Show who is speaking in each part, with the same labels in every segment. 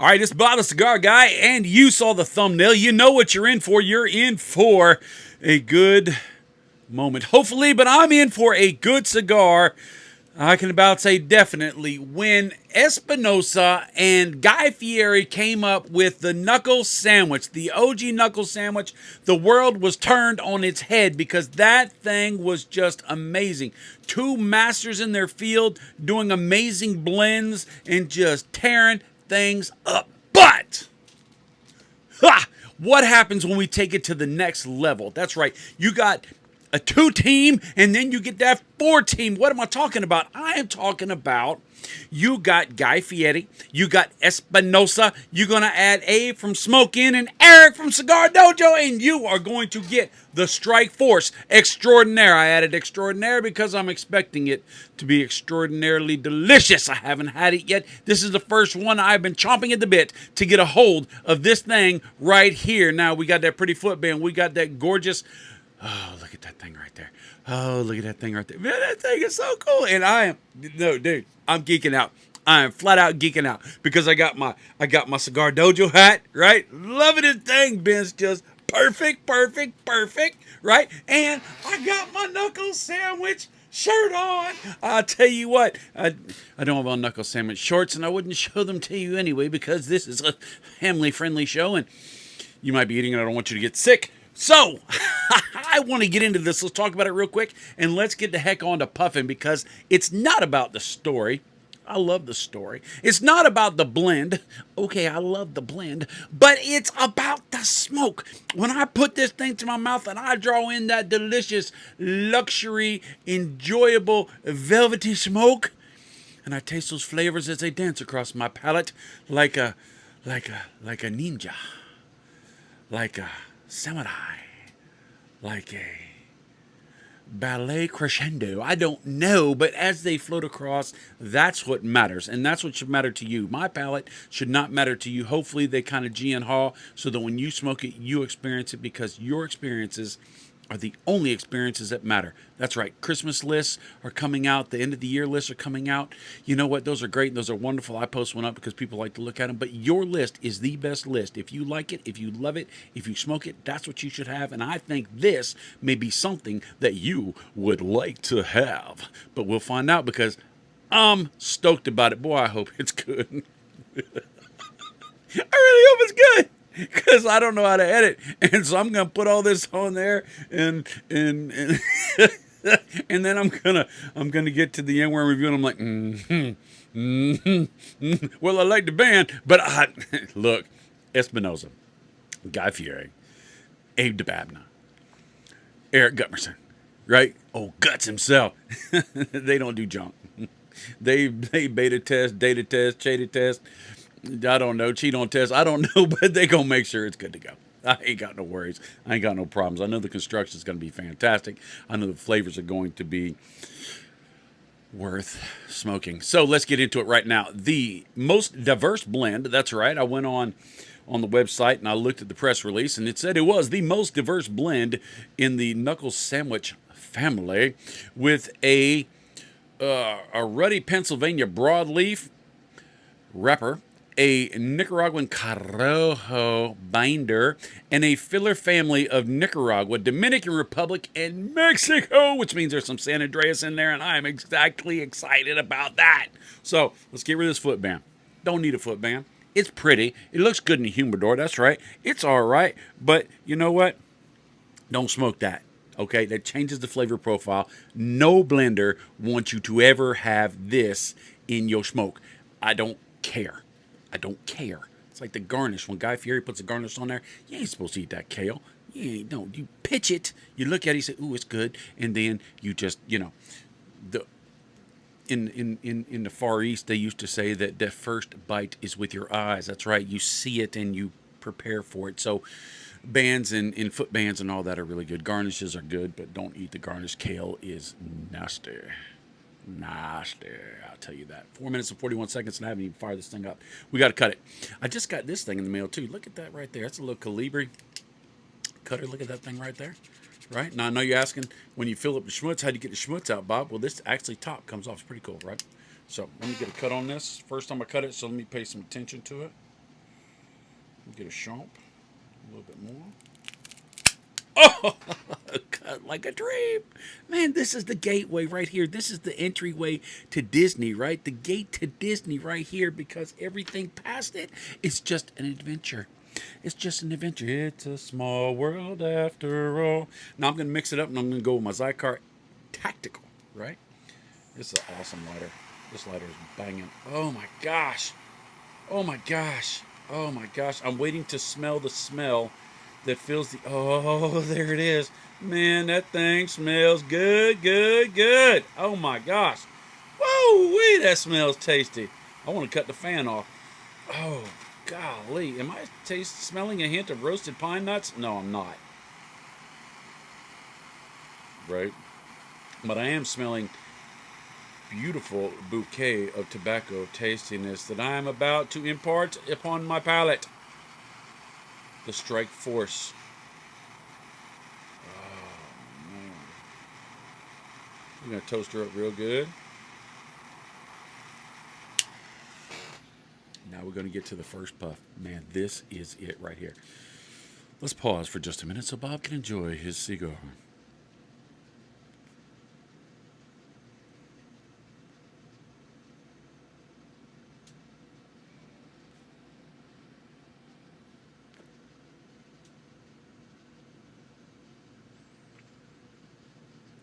Speaker 1: All right, it's Bob the Cigar Guy, and you saw the thumbnail. You know what you're in for. You're in for a good moment, hopefully, but I'm in for a good cigar. I can about say definitely. When Espinosa and Guy Fieri came up with the Knuckle sandwich, the OG Knuckle sandwich, the world was turned on its head because that thing was just amazing. Two masters in their field doing amazing blends and just tearing things up. But what happens when we take it to the next level? That's right. You got a 2-team, and then you get that 4-team. What am I talking about? I am talking about you got Guy Fieri, you got Espinosa, you're going to add Abe from Smoke Inn and Eric from Cigar Dojo, and you are going to get the Strike Force Extraordinaire. I added Extraordinaire because I'm expecting it to be extraordinarily delicious. I haven't had it yet. This is the first one. I've been chomping at the bit to get a hold of this thing right here. Now, we got that pretty footband. We got that gorgeous... Oh, look at that thing right there. Oh, look at that thing right there. Man, that thing is so cool. And no, dude, I'm geeking out. I am flat out geeking out because I got my Cigar Dojo hat, right? Loving this thing, Ben's just perfect, right? And I got my Knuckle sandwich shirt on. I'll tell you what, I don't have on Knuckle sandwich shorts, and I wouldn't show them to you anyway because this is a family-friendly show, and you might be eating it. I don't want you to get sick. So, I want to get into this. Let's talk about it real quick, and let's get the heck on to puffing because it's not about the story. I love the story. It's not about the blend. Okay, I love the blend, but it's about the smoke. When I put this thing to my mouth and I draw in that delicious, luxury, enjoyable, velvety smoke, and I taste those flavors as they dance across my palate like a ninja, like a samurai, like a ballet crescendo. I don't know, but as they float across, that's what matters, and that's what should matter to you. My palate should not matter to you. Hopefully they kind of G and haw so that when you smoke it, you experience it because your experiences are the only experiences that matter. That's right. Christmas lists are coming out. The end of the year lists are coming out. You know what? Those are great. Those are wonderful. I post one up because people like to look at them. But your list is the best list. If you like it, if you love it, if you smoke it, that's what you should have. And I think this may be something that you would like to have. But we'll find out because I'm stoked about it. Boy, I hope it's good. I really hope it's good. Because I don't know how to edit, and so I'm gonna put all this on there, and and then I'm gonna get to the end where I'm reviewing. I'm like, well, I like the band, but look, Espinosa, Guy Fieri, Abe DeBabna, Eric Gutmerson, right? Oh, Guts himself. They don't do junk. They beta test, data test, shaded test. I don't know, cheat on test. I don't know, but they gonna make sure it's good to go. I ain't got no worries. I ain't got no problems. I know the construction is gonna be fantastic. I know the flavors are going to be worth smoking. So let's get into it right now. The most diverse blend. That's right. I went on the website and I looked at the press release, and it said it was the most diverse blend in the Knuckle sandwich family, with a ruddy Pennsylvania broadleaf wrapper, a Nicaraguan Corojo binder, and a filler family of Nicaragua, Dominican Republic, and Mexico, which means there's some San Andreas in there, and I'm exactly excited about that. So let's get rid of this footband. Don't need a footband. It's pretty. It looks good in the humidor. That's right. It's all right. But you know what? Don't smoke that. Okay, that changes the flavor profile. No blender wants you to ever have this in your smoke. I don't care. I don't care. It's like the garnish. When Guy Fieri puts a garnish on there, you ain't supposed to eat that kale. You pitch it. You look at it, you say, ooh, it's good. And then you just, the in the Far East, they used to say that the first bite is with your eyes. That's right. You see it and you prepare for it. So bands and foot bands and all that are really good. Garnishes are good, but don't eat the garnish. Kale is nasty. Nasty, I'll tell you that. 4 minutes and 41 seconds, and I haven't even fired this thing up. We got to cut it. I just got this thing in the mail, too. Look at that right there. That's a little Calibri cutter. Look at that thing right there. Right? Now, I know you're asking, when you fill up the schmutz, how do you get the schmutz out, Bob? Well, this actually top comes off. It's pretty cool, right? So, let me get a cut on this. First time I cut it, so let me pay some attention to it. We'll get a chomp. A little bit more. Oh, cut like a dream. Man, this is the gateway right here. This is the entryway to Disney, right? The gate to Disney right here, because everything past it is just an adventure. It's just an adventure. It's a small world after all. Now I'm going to mix it up and I'm going to go with my Cigar Tactical, right? This is an awesome lighter. This lighter is banging. Oh my gosh. Oh my gosh. Oh my gosh. I'm waiting to smell the smell that fills the... Oh, there it is. Man, that thing smells good, good, good. Oh my gosh. Woo-wee, that smells tasty. I want to cut the fan off. Oh, golly. Am I smelling a hint of roasted pine nuts? No, I'm not. Right? But I am smelling beautiful bouquet of tobacco tastiness that I am about to impart upon my palate. The strike force. Oh, man. We're going to toast her up real good. Now we're going to get to the first puff. Man, this is it right here. Let's pause for just a minute so Bob can enjoy his cigar.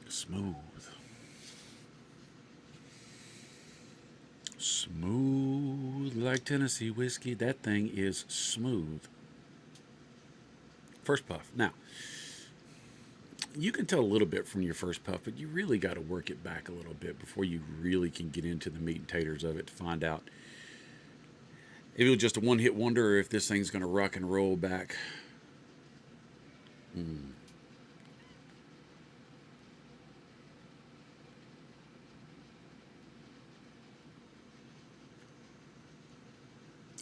Speaker 1: Smooth. Smooth like Tennessee whiskey. That thing is smooth. First puff. Now, you can tell a little bit from your first puff, but you really got to work it back a little bit before you really can get into the meat and taters of it to find out if it was just a one-hit wonder or if this thing's going to rock and roll back.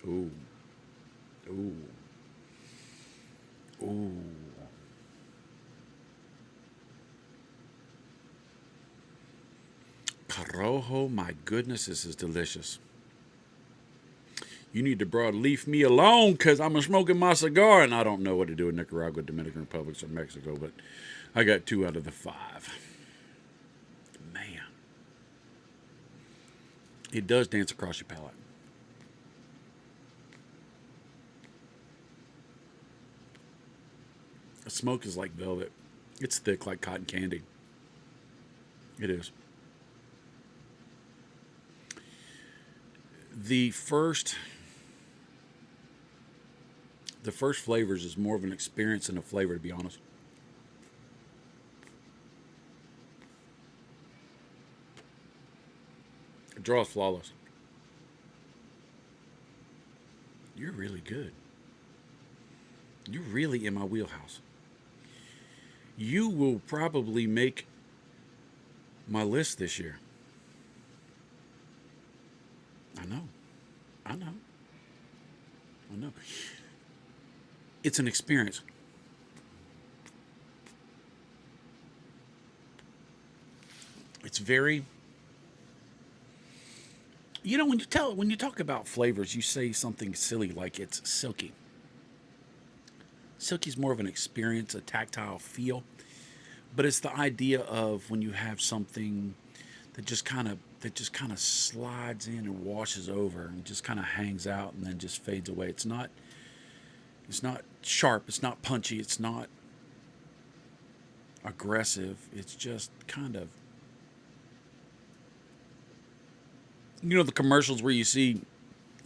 Speaker 1: Ooh. Ooh. Ooh. Corojo, my goodness, this is delicious. You need to broadleaf me alone because I'm smoking my cigar and I don't know what to do in Nicaragua, Dominican Republic, or Mexico, but I got 2 out of the 5. Man. It does dance across your palate. The smoke is like velvet. It's thick like cotton candy. It is. The first flavors is more of an experience than a flavor, to be honest. It draws flawless. You're really good. You're really in my wheelhouse. You will probably make my list this year. I know. I know. I know. It's an experience. It's very... You know, when you talk about flavors, you say something silly like it's silky. Silky is more of an experience, a tactile feel, but it's the idea of when you have something that just kind of slides in and washes over and just kind of hangs out and then just fades away. It's not sharp, it's not punchy, it's not aggressive. It's just kind of, you know, the commercials where you see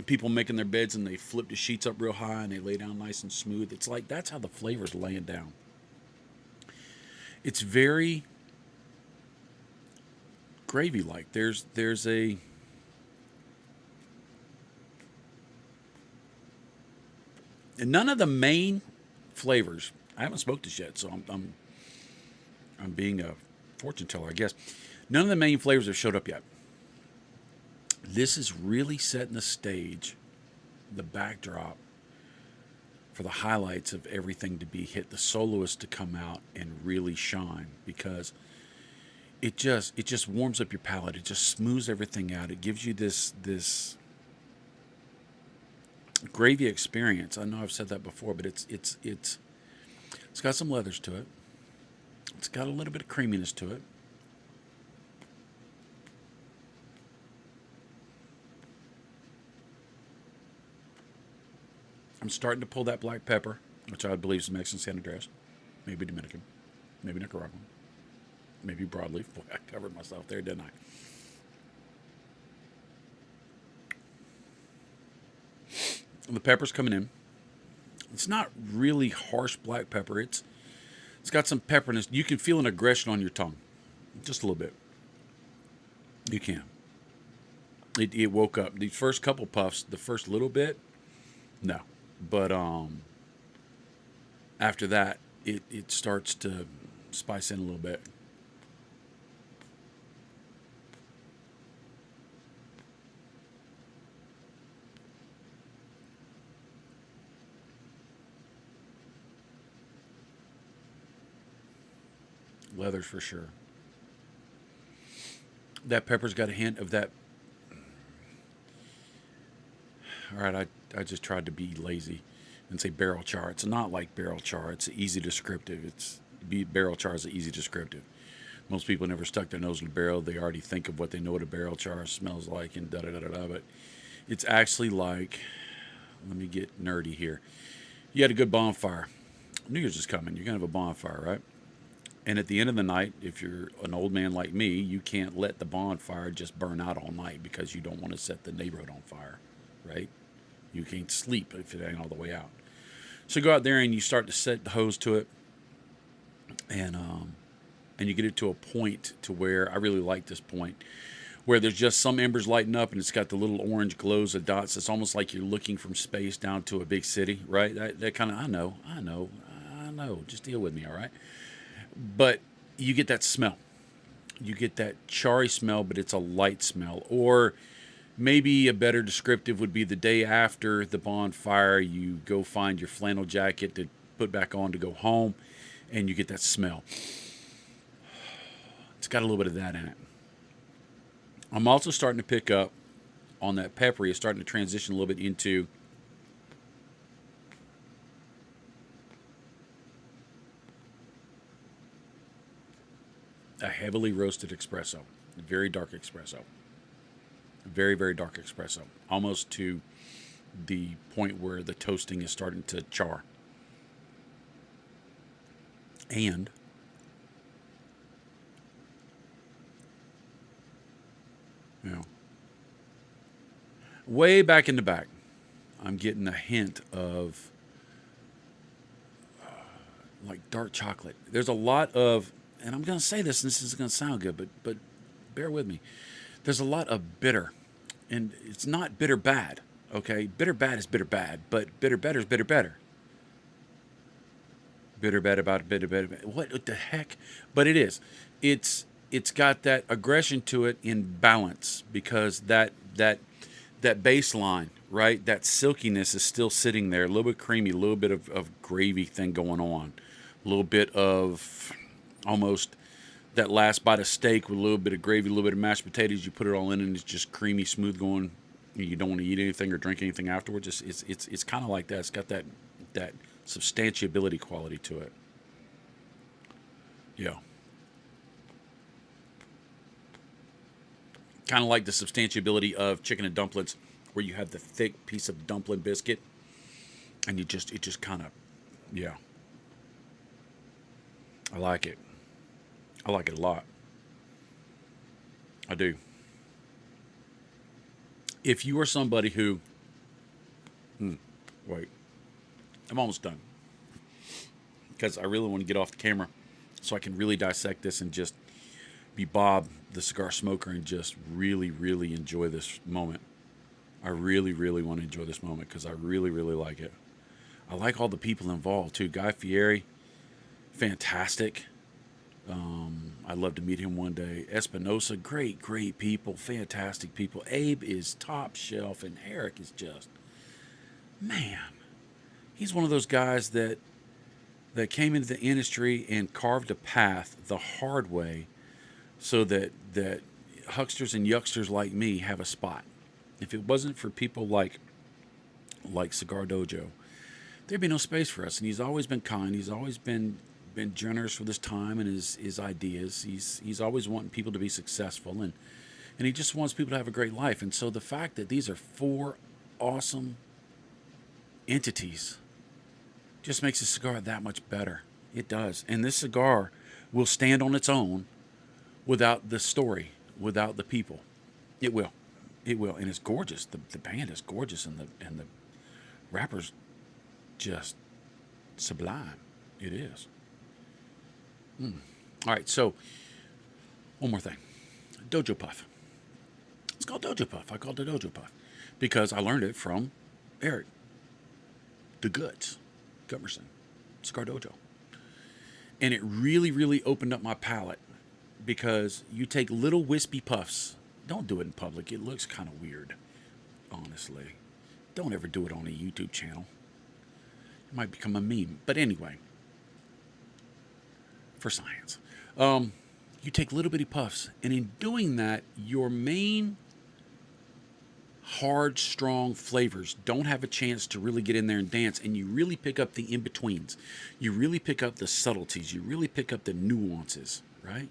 Speaker 1: people making their beds and they flip the sheets up real high and they lay down nice and smooth. It's like that's how the flavor's laying down. It's very gravy like. There's a and none of the main flavors. I haven't smoked this yet, so I'm being a fortune teller, I guess. None of the main flavors have showed up yet. This is really setting the stage, the backdrop for the highlights of everything to be hit, the soloist to come out and really shine, because it just warms up your palate. It just smooths everything out. It gives you this Gravy experience. I know I've said that before, but it's got some leathers to it. It's got a little bit of creaminess to it. I'm starting to pull that black pepper, which I believe is Mexican San Andreas, maybe Dominican, maybe Nicaraguan, maybe broadleaf. Boy, I covered myself there, didn't I? The pepper's coming in. It's not really harsh black pepper. It's got some pepperiness. You can feel an aggression on your tongue, just a little bit. You can. It woke up. These first couple puffs, the first little bit, no, but after that, it starts to spice in a little bit. Leathers for sure. That pepper's got a hint of that. All right, I just tried to be lazy and say barrel char. It's not like barrel char. It's easy descriptive. Barrel char is an easy descriptive. Most people never stuck their nose in a barrel. They already think of what they know what a barrel char smells like and da da da da da. But it's actually like, let me get nerdy here. You had a good bonfire. New Year's is coming. You're gonna have a bonfire, right? And at the end of the night, if you're an old man like me, you can't let the bonfire just burn out all night because you don't want to set the neighborhood on fire, right? You can't sleep if it ain't all the way out. So you go out there and you start to set the hose to it, and you get it to a point to where I really like this point, where there's just some embers lighting up and it's got the little orange glows of dots. It's almost like you're looking from space down to a big city, right? That kind of, I know. Just deal with me, all right? But you get that smell. You get that charry smell, but it's a light smell. Or maybe a better descriptive would be the day after the bonfire, you go find your flannel jacket to put back on to go home, and you get that smell. It's got a little bit of that in it. I'm also starting to pick up on that peppery. It's starting to transition a little bit into a heavily roasted espresso, very dark espresso, very, very dark espresso, almost to the point where the toasting is starting to char. And you know, way back in the back, I'm getting a hint of like dark chocolate. There's a lot of, and I'm going to say this, and this is going to sound good, but bear with me. There's a lot of bitter, and it's not bitter bad. Okay, bitter bad is bitter bad, but bitter better is bitter better. Bitter bad about bitter better. What the heck? But it is. It's got that aggression to it in balance because that baseline, right? That silkiness is still sitting there. A little bit creamy, a little bit of gravy thing going on. A little bit of almost that last bite of steak with a little bit of gravy, a little bit of mashed potatoes. You put it all in, and it's just creamy, smooth going. You don't want to eat anything or drink anything afterwards. It's kind of like that. It's got that substantiability quality to it. Yeah, kind of like the substantiability of chicken and dumplings, where you have the thick piece of dumpling biscuit, and it just kind of, yeah. I like it. I like it a lot. I do. If you are somebody who, wait, I'm almost done because I really want to get off the camera so I can really dissect this and just be Bob, the cigar smoker, and just really, really enjoy this moment. I really, really want to enjoy this moment because I really, really like it. I like all the people involved too. Guy Fieri, fantastic. I'd love to meet him one day. Espinosa, great, great people, fantastic people. Abe is top shelf, and Eric is just, man, he's one of those guys that came into the industry and carved a path the hard way so that hucksters and yucksters like me have a spot. If it wasn't for people like Cigar Dojo, there'd be no space for us. And he's always been kind. He's always been generous with his time and his ideas. He's always wanting people to be successful, and he just wants people to have a great life. And so the fact that these are four awesome entities just makes a cigar that much better. It does. And this cigar will stand on its own without the story, without the people. It will. It will. And it's gorgeous. The band is gorgeous, and the wrapper's just sublime. It is. All right, so one more thing. Dojo Puff. It's called Dojo Puff. I called it Dojo Puff because I learned it from Eric, the Guts, Gutmerson, Cigar Dojo. And it really, really opened up my palate because you take little wispy puffs. Don't do it in public. It looks kind of weird, honestly. Don't ever do it on a YouTube channel. It might become a meme. But anyway, for science. You take little bitty puffs, and in doing that, your main hard, strong flavors don't have a chance to really get in there and dance, and you really pick up the in-betweens. You really pick up the subtleties. You really pick up the nuances, right?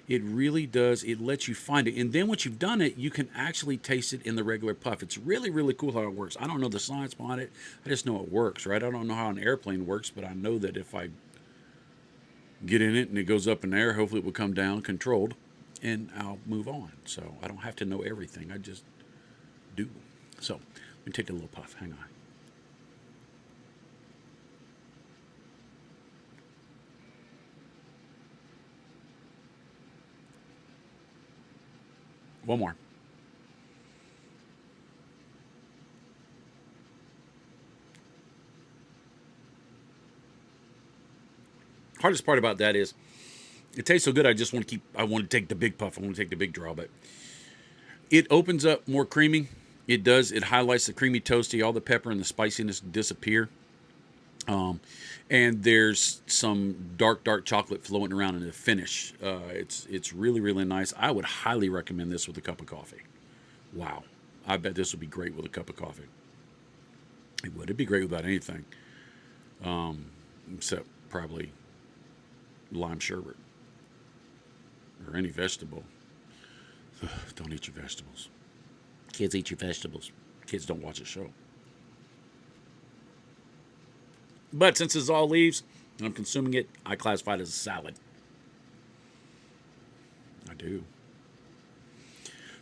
Speaker 1: It really does. It lets you find it. And then once you've done it, you can actually taste it in the regular puff. It's really, really cool how it works. I don't know the science behind it. I just know it works, right? I don't know how an airplane works, but I know that if I get in it and it goes up in the air, hopefully it will come down controlled, and I'll move on. So I don't have to know everything. I just do. So let me take a little puff. Hang on. One more. Hardest part about that is it tastes so good. I want to take the big puff. I want to take the big draw, but it opens up more creamy. It does. It highlights the creamy toasty. All the pepper and the spiciness disappear. And there's some dark chocolate flowing around in the finish. It's really, really nice. I would highly recommend this with a cup of coffee. Wow. I bet this would be great with a cup of coffee. It would. It'd be great without anything. Except probably lime sherbet. Or any vegetable. Don't eat your vegetables. Kids eat your vegetables. Kids don't watch a show. But since it's all leaves and I'm consuming it, I classify it as a salad. I do.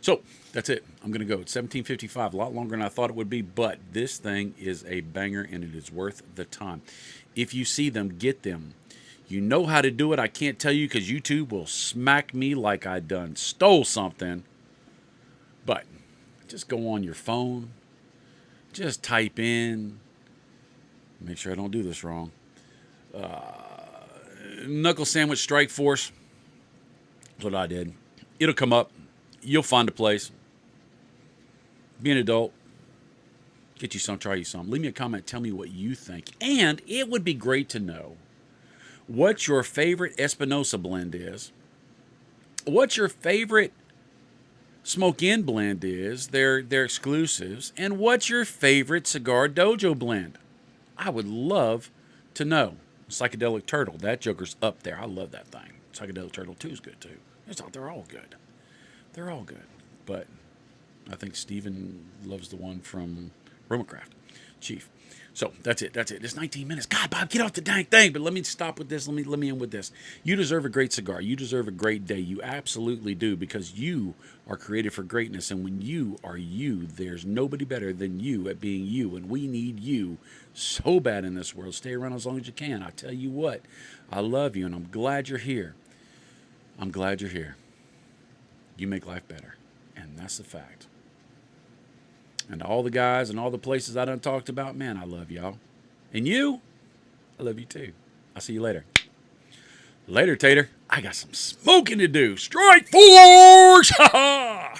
Speaker 1: So that's it. I'm going to go. It's 17:55, a lot longer than I thought it would be, but this thing is a banger and it is worth the time. If you see them, get them. You know how to do it. I can't tell you because YouTube will smack me like I done stole something. But just go on your phone. Just type in. Make sure I don't do this wrong. Knuckle Sandwich Strike Force. That's what I did. It'll come up. You'll find a place. Be an adult. Get you some, try you some. Leave me a comment. Tell me what you think. And it would be great to know what your favorite Espinosa blend is. What your favorite Smoke In blend is. They're exclusives. And what's your favorite Cigar Dojo blend? I would love to know. Psychedelic Turtle. That joker's up there. I love that thing. Psychedelic Turtle 2 is good too. They're all good. They're all good. But I think Steven loves the one from Romacraft. Chief. So that's it. It's 19 minutes. God, Bob, get off the dang thing. But let me stop with this. Let me end with this. You deserve a great cigar. You deserve a great day. You absolutely do, because you are created for greatness. And when you are you, there's nobody better than you at being you. And we need you so bad in this world. Stay around as long as you can. I tell you what, I love you, and I'm glad you're here. I'm glad you're here. You make life better. And that's the fact. And all the guys and all the places I done talked about, man, I love y'all. And you, I love you too. I'll see you later. Later, Tater. I got some smoking to do. Strike Force! Ha ha!